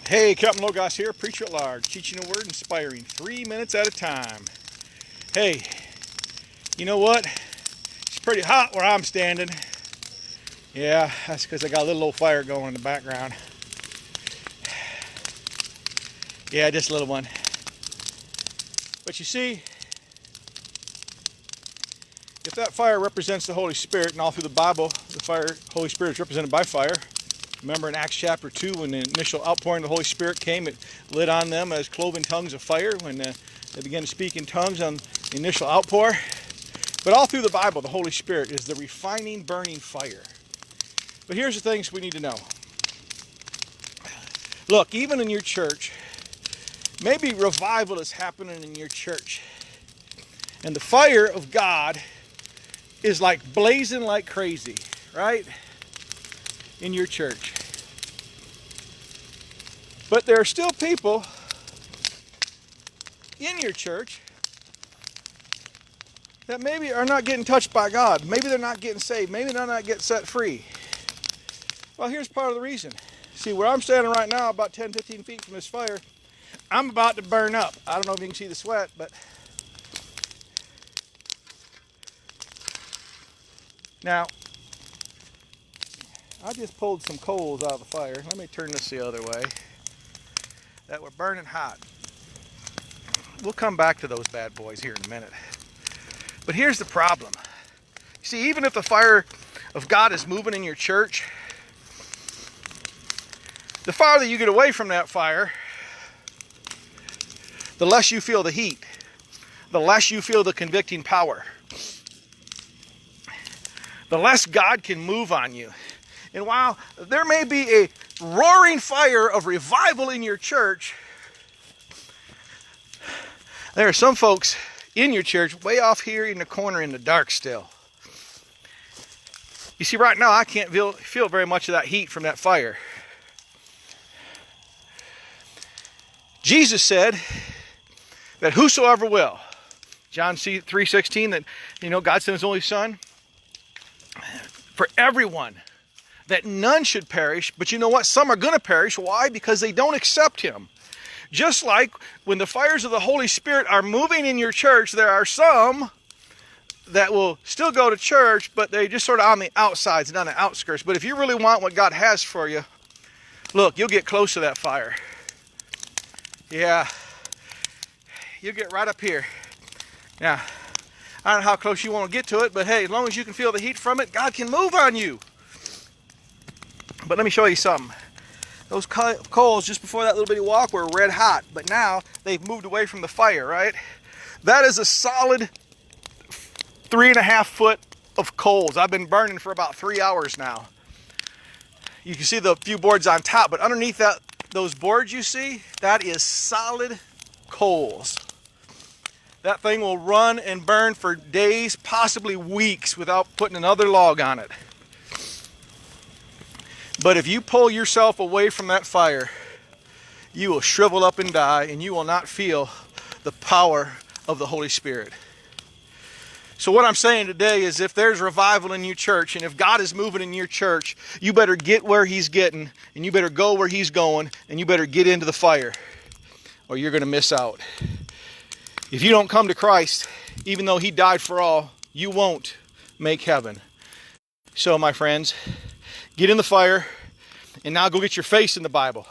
Hey, Captain Logos here, preacher at large, teaching the word, inspiring 3 minutes at a time. Hey, you know what? It's pretty hot where I'm standing. Yeah, that's because I got a little old fire going in the background. Yeah, just a little one. But you see, if that fire represents the Holy Spirit, and all through the Bible, the Holy Spirit is represented by fire. Remember in Acts chapter 2, when the initial outpouring of the Holy Spirit came, it lit on them as cloven tongues of fire when they began to speak in tongues on the initial outpour. But all through the Bible, the Holy Spirit is the refining, burning fire. But here's the things we need to know. Look, even in your church, maybe revival is happening in your church. And the fire of God is like blazing like crazy, right? In your church. But there are still people in your church that maybe are not getting touched by God. Maybe they're not getting saved. Maybe they're not getting set free. Well, here's part of the reason. See, where I'm standing right now, about 10, 15 feet from this fire, I'm about to burn up. I don't know if you can see the sweat, but now, I just pulled some coals out of the fire. Let me turn this the other way. That were burning hot. We'll come back to those bad boys here in a minute. But here's the problem. See, even if the fire of God is moving in your church, the farther you get away from that fire, the less you feel the heat, the less you feel the convicting power, the less God can move on you. And while there may be a roaring fire of revival in your church, there are some folks in your church way off here in the corner in the dark still. You see, right now I can't feel very much of that heat from that fire. Jesus said that whosoever will, John 3:16, that God sent his only Son for everyone, that none should perish. But you know what? Some are going to perish. Why? Because they don't accept him. Just like when the fires of the Holy Spirit are moving in your church, there are some that will still go to church, but they just sort of on the outsides and on the outskirts. But if you really want what God has for you, look, you'll get close to that fire. Yeah, you'll get right up here. Now, I don't know how close you want to get to it, but hey, as long as you can feel the heat from it, God can move on you. But let me show you something. Those coals just before that little bitty walk were red hot, but now they've moved away from the fire, right? That is a solid 3.5 foot of coals. I've been burning for about 3 hours now. You can see the few boards on top, but underneath those boards you see, that is solid coals. That thing will run and burn for days, possibly weeks, without putting another log on it. But if you pull yourself away from that fire, you will shrivel up and die, and you will not feel the power of the Holy Spirit. So what I'm saying today is, if there's revival in your church, and if God is moving in your church, you better get where he's getting, and you better go where he's going, and you better get into the fire, or you're going to miss out. If you don't come to Christ, even though he died for all, you won't make heaven. So, my friends, get in the fire, and now go get your face in the Bible.